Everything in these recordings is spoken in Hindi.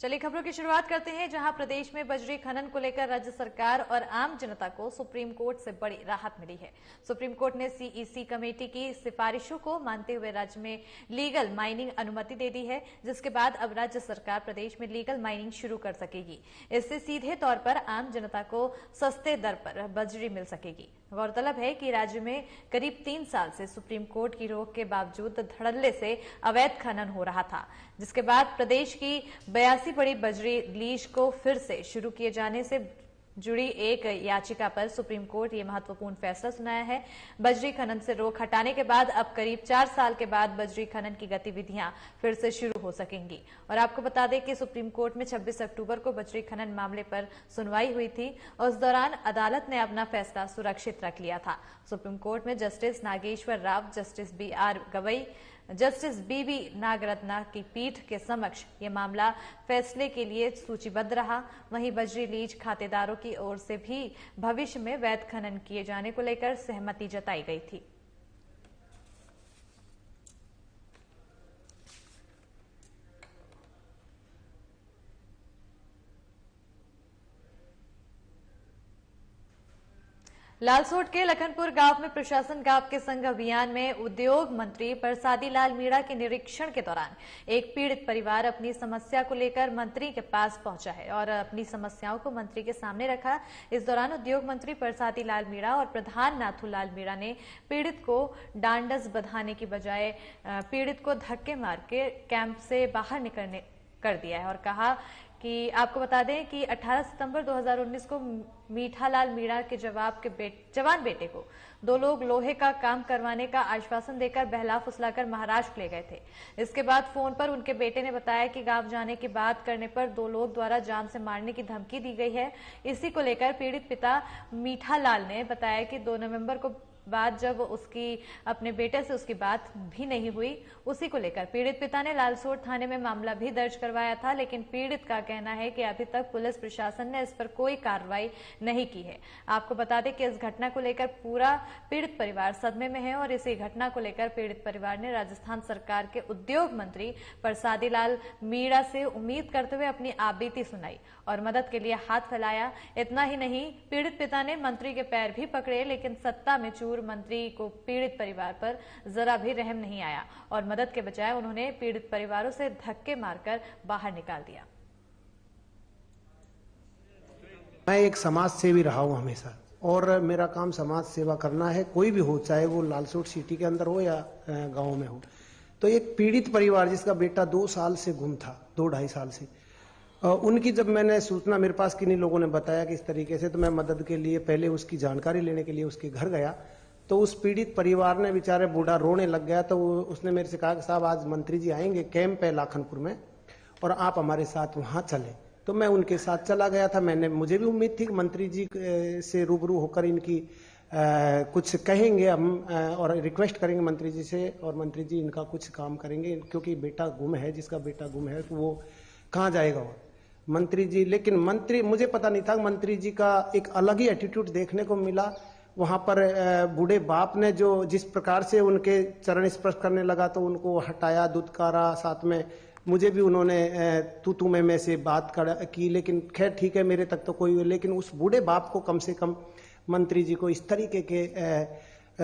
चलिए खबरों की शुरुआत करते हैं, जहां प्रदेश में बजरी खनन को लेकर राज्य सरकार और आम जनता को सुप्रीम कोर्ट से बड़ी राहत मिली है। सुप्रीम कोर्ट ने सीईसी कमेटी की सिफारिशों को मानते हुए राज्य में लीगल माइनिंग अनुमति दे दी है, जिसके बाद अब राज्य सरकार प्रदेश में लीगल माइनिंग शुरू कर सकेगी। इससे सीधे तौर पर आम जनता को सस्ते दर पर बजरी मिल सकेगी। गौरतलब है कि राज्य में करीब 3 साल से सुप्रीम कोर्ट की रोक के बावजूद धड़ल्ले से अवैध खनन हो रहा था, जिसके बाद प्रदेश की 82 बड़ी बजरी लीज को फिर से शुरू किए जाने से जुड़ी एक याचिका पर सुप्रीम कोर्ट ये महत्वपूर्ण फैसला सुनाया है। बजरी खनन से रोक हटाने के बाद अब करीब 4 साल के बाद बजरी खनन की गतिविधियां फिर से शुरू हो सकेंगी। और आपको बता दें कि सुप्रीम कोर्ट में 26 अक्टूबर को बजरी खनन मामले पर सुनवाई हुई थी और उस दौरान अदालत ने अपना फैसला सुरक्षित रख लिया था। सुप्रीम कोर्ट में justice Nageshwar Rao, justice BR Gavai, justice BB Nagarathna की पीठ के समक्ष ये मामला फैसले के लिए सूचीबद्ध रहा। वहीं बजरी लीज खातेदारों की ओर से भी भविष्य में वैध खनन किए जाने को लेकर सहमति जताई गई थी। लालसोट के लखनपुर गांव में प्रशासन गांव के संघ अभियान में उद्योग मंत्री परसादी लाल मीणा के निरीक्षण के दौरान एक पीड़ित परिवार अपनी समस्या को लेकर मंत्री के पास पहुंचा है और अपनी समस्याओं को मंत्री के सामने रखा। इस दौरान उद्योग मंत्री परसादी लाल मीणा और प्रधान नाथूलाल मीणा ने पीड़ित को डांडस बंधाने की बजाय पीड़ित को धक्के मार के कैंप से बाहर निकलने कर दिया है और कहा कि आपको बता दें कि 18 सितंबर 2019 को मीठालाल मीणा के जवान बेटे को 2 लोग लोहे का काम करवाने का आश्वासन देकर बहला फुसलाकर महाराष्ट्र ले गए थे। इसके बाद फोन पर उनके बेटे ने बताया कि गांव जाने की बात करने पर 2 लोग द्वारा जान से मारने की धमकी दी गई है। इसी को लेकर पीड़ित पिता मीठालाल ने बताया कि 2 नवंबर को बाद जब उसकी अपने बेटे से उसकी बात भी नहीं हुई, उसी को लेकर पीड़ित पिता ने लालसोट थाने में मामला भी दर्ज करवाया था, लेकिन पीड़ित का कहना है कि अभी तक पुलिस प्रशासन ने इस पर कोई कार्रवाई नहीं की है। आपको बता दें कि इस घटना को लेकर पूरा पीड़ित परिवार सदमे में है और इसी घटना को लेकर पीड़ित परिवार ने राजस्थान सरकार के उद्योग मंत्री परसादी लाल मीणा से उम्मीद करते हुए अपनी आपबीती सुनाई और मदद के लिए हाथ फैलाया। इतना ही नहीं, पीड़ित पिता ने मंत्री के पैर भी पकड़े, लेकिन सत्ता में चूर मंत्री को पीड़ित परिवार पर जरा भी रहम नहीं आया और मदद के बजाय उन्होंने पीड़ित परिवारों से धक्के मारकर बाहर निकाल दिया। मैं एक समाज सेवी रहा हूं हमेशा और मेरा काम समाज सेवा करना है, कोई भी हो, चाहे वो लालसोट सिटी के अंदर हो या गांव में हो। तो एक पीड़ित परिवार जिसका बेटा 2 साल से गुम था, 2-2.5 साल से, उनकी जब मैंने सूचना मेरे पास किन्हीं लोगों ने बताया कि इस तरीके से, तो मैं मदद के लिए पहले उसकी जानकारी लेने के लिए उसके घर गया। तो उस पीड़ित परिवार ने, बेचारे बूढ़ा रोने लग गया। तो उसने मेरे से कहा कि साहब आज मंत्री जी आएंगे कैंप है लाखनपुर में और आप हमारे साथ वहां चलें। तो मैं उनके साथ चला गया था। मुझे भी उम्मीद थी कि मंत्री जी से रूबरू होकर इनकी कुछ कहेंगे हम और रिक्वेस्ट करेंगे मंत्री जी से और मंत्री जी इनका कुछ काम करेंगे, क्योंकि बेटा गुम है, जिसका बेटा गुम है तो वो कहाँ जाएगा मंत्री जी। लेकिन मुझे पता नहीं था, मंत्री जी का एक अलग ही एटीट्यूड देखने को मिला। वहां पर बूढ़े बाप ने जो जिस प्रकार से उनके चरण स्पर्श करने लगा तो उनको हटाया, दुत्कारा, साथ में मुझे भी उन्होंने तू में से बात की। लेकिन खैर ठीक है, मेरे तक तो कोई, लेकिन उस बूढ़े बाप को कम से कम मंत्री जी को इस तरीके के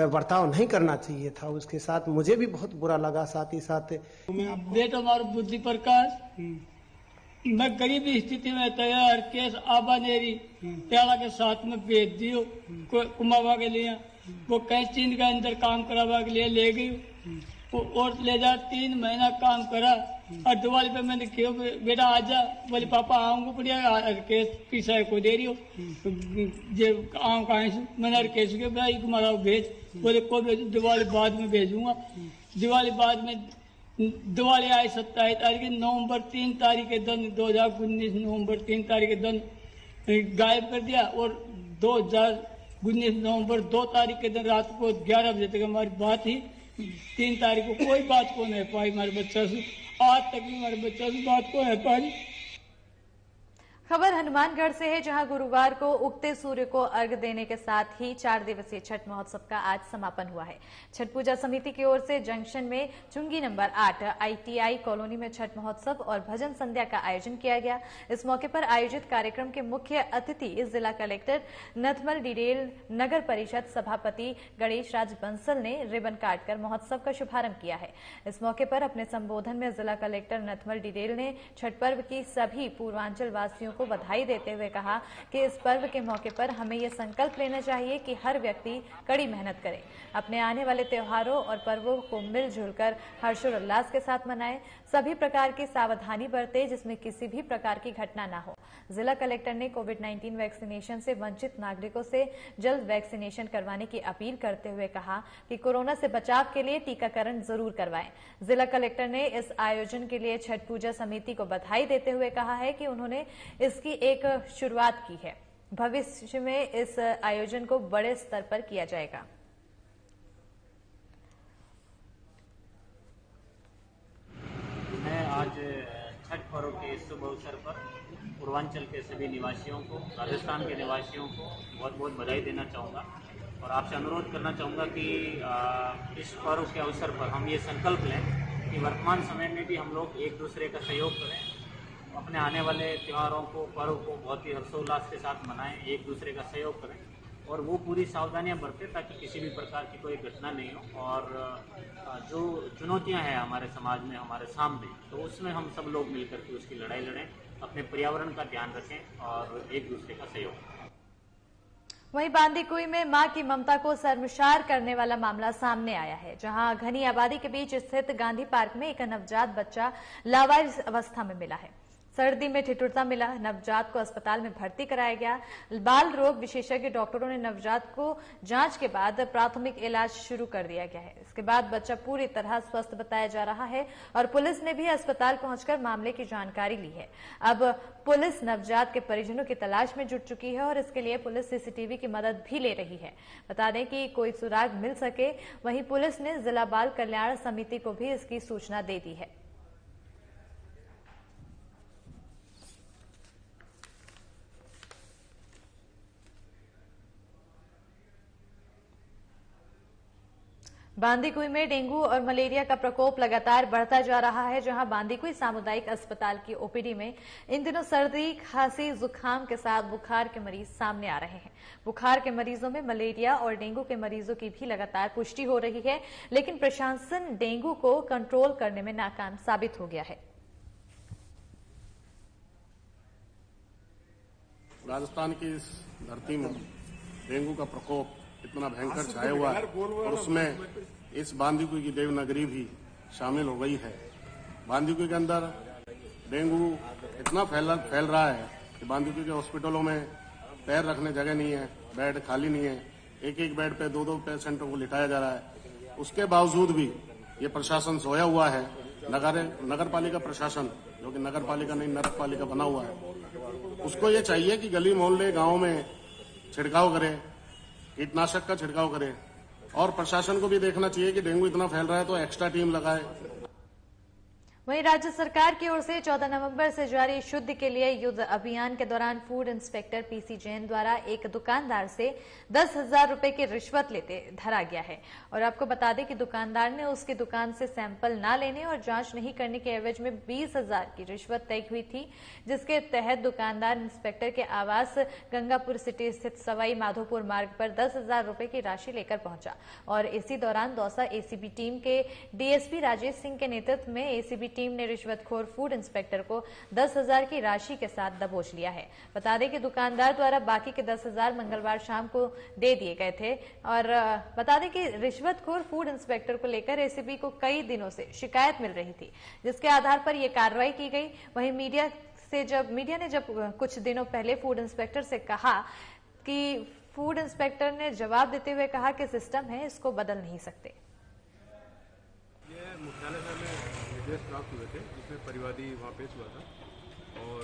बर्ताव नहीं करना चाहिए था उसके साथ। मुझे भी बहुत बुरा लगा। साथ ही साथ बेटा हमारा बुद्धि प्रकाश, मैं गरीबी स्थिति में तैयार केस आबानेरी प्याला के साथ में भेज दियो कुमावा के लिए। वो कहीं चीन के अंदर काम करावा के लिए ले गई और ले जा 3 महीना काम करा और दिवाली पे मैंने क्यों बेटा आजा, बोले पापा आऊंगा, बढ़िया केस पीसा को दे रही हो जे आऊँ कहाँ से। मैंने केस के भाई तुम्हारा भेज, बोले को दिवाली बाद में भेजूंगा। दिवाली बाद में दिवाली आई 27 तारीख, नवंबर 3 तारीख के दिन 2019 नवंबर 3 तारीख के दिन गायब कर दिया और 2019 नवंबर 2 तारीख के दिन रात को 11 बजे तक हमारी बात ही। 3 तारीख को कोई बात को नहीं पाई हमारे बच्चा से, आज तक भी हमारे बच्चा से बात को नहीं पाई। खबर हनुमानगढ़ से है, जहां गुरुवार को उगते सूर्य को अर्घ्य देने के साथ ही 4 दिवसीय छठ महोत्सव का आज समापन हुआ है। छठ पूजा समिति की ओर से जंक्शन में चुंगी नंबर 8 ITI कॉलोनी में छठ महोत्सव और भजन संध्या का आयोजन किया गया। इस मौके पर आयोजित कार्यक्रम के मुख्य अतिथि जिला कलेक्टर नथमल डिडेल, नगर परिषद सभापति गणेश राज बंसल ने रिबन काटकर महोत्सव का शुभारंभ किया है। इस मौके पर अपने संबोधन में जिला कलेक्टर नथमल डिडेल ने छठ पर्व की सभी पूर्वांचल वासियों को बधाई देते हुए कहा कि इस पर्व के मौके पर हमें ये संकल्प लेना चाहिए कि हर व्यक्ति कड़ी मेहनत करे, अपने आने वाले त्योहारों और पर्वों को मिलजुल कर हर्षोल्लास के साथ मनाए, सभी प्रकार की सावधानी बरते जिसमें किसी भी प्रकार की घटना न हो। जिला कलेक्टर ने कोविड-19 वैक्सीनेशन से वंचित नागरिकों से जल्द वैक्सीनेशन करवाने की अपील करते हुए कहा कि कोरोना से बचाव के लिए टीकाकरण जरूर करवाएं। जिला कलेक्टर ने इस आयोजन के लिए छठ पूजा समिति को बधाई देते हुए कहा है कि उन्होंने इसकी एक शुरुआत की है, भविष्य में इस आयोजन को बड़े स्तर पर किया जाएगा। मैं आज छठ पर्व के शुभ अवसर पर पूर्वांचल के सभी निवासियों को, राजस्थान के निवासियों को बहुत बहुत बधाई देना चाहूँगा और आपसे अनुरोध करना चाहूँगा कि इस पर्व के अवसर पर हम ये संकल्प लें कि वर्तमान समय में भी हम लोग एक दूसरे का सहयोग करें, अपने आने वाले त्योहारों को, पर्व को बहुत ही हर्षोल्लास के साथ मनाएं, एक दूसरे का सहयोग करें और वो पूरी सावधानियां बरतें ताकि किसी भी प्रकार की कोई घटना नहीं हो। और जो चुनौतियां हैं हमारे समाज में, हमारे सामने, तो उसमें हम सब लोग मिलकर के उसकी लड़ाई लड़ें, अपने पर्यावरण का ध्यान रखें और एक दूसरे का सहयोग करें। वहीं बांदीकुई में मां की ममता को शर्मसार करने वाला मामला सामने आया है, जहां घनी आबादी के बीच स्थित गांधी पार्क में एक नवजात बच्चा लावारिस अवस्था में मिला है। सर्दी में ठिठुरता मिला, नवजात को अस्पताल में भर्ती कराया गया। बाल रोग विशेषज्ञ डॉक्टरों ने नवजात को जांच के बाद प्राथमिक इलाज शुरू कर दिया गया है। इसके बाद बच्चा पूरी तरह स्वस्थ बताया जा रहा है और पुलिस ने भी अस्पताल पहुंचकर मामले की जानकारी ली है। अब पुलिस नवजात के परिजनों की तलाश में जुट चुकी है और इसके लिए पुलिस CCTV की मदद भी ले रही है। बता दें कि कोई सुराग मिल सके, वहीं पुलिस ने जिला बाल कल्याण समिति को भी इसकी सूचना दे दी है। बांदीकुई में डेंगू और मलेरिया का प्रकोप लगातार बढ़ता जा रहा है, जहां बांदीकुई सामुदायिक अस्पताल की OPD में इन दिनों सर्दी, खांसी, जुकाम के साथ बुखार के मरीज सामने आ रहे हैं। बुखार के मरीजों में मलेरिया और डेंगू के मरीजों की भी लगातार पुष्टि हो रही है, लेकिन प्रशासन डेंगू को कंट्रोल करने में नाकाम साबित हो गया है। राजस्थान की इस धरती में डेंगू का प्रकोप इतना भयंकर छाया हुआ है और उसमें इस बांदीकुई की देवनगरी भी शामिल हो गई है। बांदीकुई के अंदर डेंगू इतना फैल रहा है कि बांदीकुई के हॉस्पिटलों में पैर रखने जगह नहीं है, बेड खाली नहीं है, एक एक बेड पे 2-2 पेशेंटों को लिटाया जा रहा है। उसके बावजूद भी ये प्रशासन सोया हुआ है। नगर पालिका प्रशासन, जो कि नगर पालिका नहीं नरक पालिका बना हुआ है, उसको ये चाहिए कि गली मोहल्ले गाँव में छिड़काव करे, कीटनाशक का छिड़काव करे और प्रशासन को भी देखना चाहिए कि डेंगू इतना फैल रहा है तो एक्स्ट्रा टीम लगाए। वहीं राज्य सरकार की ओर से 14 नवंबर से जारी शुद्ध के लिए युद्ध अभियान के दौरान फूड इंस्पेक्टर PC जैन द्वारा एक दुकानदार से 10,000 रुपए की रिश्वत लेते धरा गया है। और आपको बता दें कि दुकानदार ने उसकी दुकान से सैंपल ना लेने और जांच नहीं करने के एवज में 20,000 की रिश्वत तय हुई थी, जिसके तहत दुकानदार इंस्पेक्टर के आवास गंगापुर सिटी स्थित सवाई माधोपुर मार्ग पर 10,000 रुपए की राशि लेकर पहुंचा। और इसी दौरान दौसा ACB टीम के DSP राजेश सिंह के नेतृत्व में ACB टीम ने रिश्वतखोर फूड इंस्पेक्टर को 10,000 की राशि के साथ दबोच लिया है। बता दें कि दुकानदार द्वारा बाकी के 10,000 मंगलवार शाम को दे दिए गए थे। और बता दें कि रिश्वतखोर फूड इंस्पेक्टर को लेकर ACB को कई दिनों से शिकायत मिल रही थी, जिसके आधार पर यह कार्रवाई की गई। वहीं मीडिया ने जब कुछ दिनों पहले फूड इंस्पेक्टर से कहा कि फूड इंस्पेक्टर ने जवाब देते हुए कहा कि सिस्टम है, इसको बदल नहीं सकते। मुख्यालय से हमें निर्देश प्राप्त हुए थे, जिसमें परिवादी वहाँ पेश हुआ था और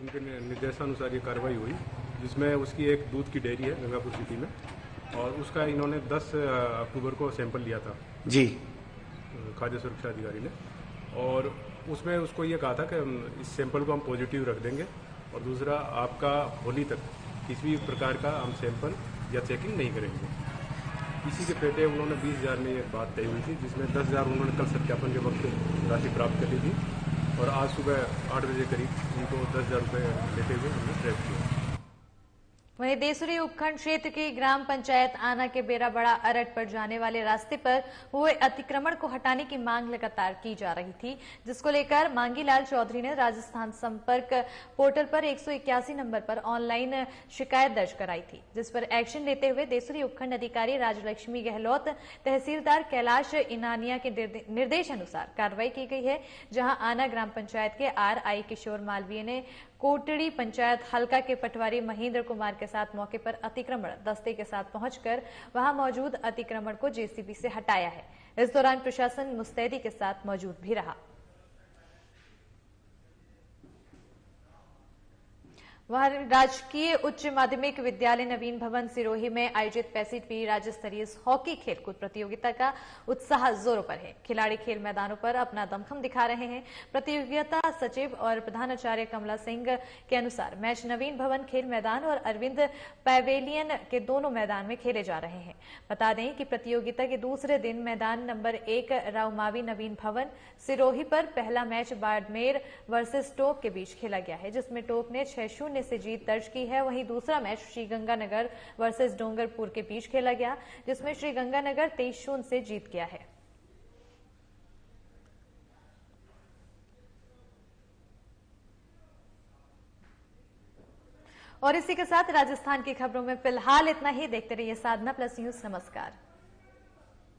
उनके निर्देशानुसार ये कार्रवाई हुई, जिसमें उसकी एक दूध की डेयरी है गंगापुर सिटी में और उसका इन्होंने 10 अक्टूबर को सैंपल लिया था जी खाद्य सुरक्षा अधिकारी ने। और उसमें उसको ये कहा था कि इस सैंपल को हम पॉजिटिव रख देंगे और दूसरा आपका होली तक किसी भी प्रकार का हम सैंपल या चेकिंग नहीं करेंगे। इसी के पेटे उन्होंने 20,000 में एक बात तय हुई थी, जिसमें 10,000 उन्होंने कल सत्यापन के वक्त राशि प्राप्त कर ली थी और आज सुबह 8 बजे करीब उनको 10,000 रुपये लेते हुए हमने ट्रैप किया। वहीं देसुरी उपखंड क्षेत्र की ग्राम पंचायत आना के बेराबड़ा अरट पर जाने वाले रास्ते पर हुए अतिक्रमण को हटाने की मांग लगातार की जा रही थी, जिसको लेकर मांगीलाल चौधरी ने राजस्थान संपर्क पोर्टल पर 181 नंबर पर ऑनलाइन शिकायत दर्ज कराई थी, जिस पर एक्शन लेते हुए देसुरी उपखंड अधिकारी राजलक्ष्मी गहलोत, तहसीलदार कैलाश इनानिया के निर्देश अनुसार कार्रवाई की गई है। जहां आना ग्राम पंचायत के RI किशोर मालवीय ने कोटड़ी पंचायत हल्का के पटवारी महेंद्र कुमार के साथ मौके पर अतिक्रमण दस्ते के साथ पहुंचकर वहां मौजूद अतिक्रमण को JCB से हटाया है। इस दौरान प्रशासन मुस्तैदी के साथ मौजूद भी रहा। वहां राजकीय उच्च माध्यमिक विद्यालय नवीन भवन सिरोही में आयोजित 65वीं राज्य स्तरीय हॉकी खेलकूद प्रतियोगिता का उत्साह जोरों पर है। खिलाड़ी खेल मैदानों पर अपना दमखम दिखा रहे हैं। प्रतियोगिता सचिव और प्रधानाचार्य कमला सिंह के अनुसार मैच नवीन भवन खेल मैदान और अरविंद पैवेलियन के दोनों मैदान में खेले जा रहे हैं। बता दें कि प्रतियोगिता के दूसरे दिन मैदान नंबर 1 राउमावी नवीन भवन सिरोही पर पहला मैच बाड़मेर वर्सेस टोक के बीच खेला गया है, जिसमें टोक ने 6-0 से जीत दर्ज की है। वहीं दूसरा मैच श्रीगंगानगर वर्सेस डोंगरपुर के बीच खेला गया, जिसमें श्रीगंगानगर 23-0 से जीत गया है। और इसी के साथ राजस्थान की खबरों में फिलहाल इतना ही। देखते रहिए साधना प्लस न्यूज। नमस्कार।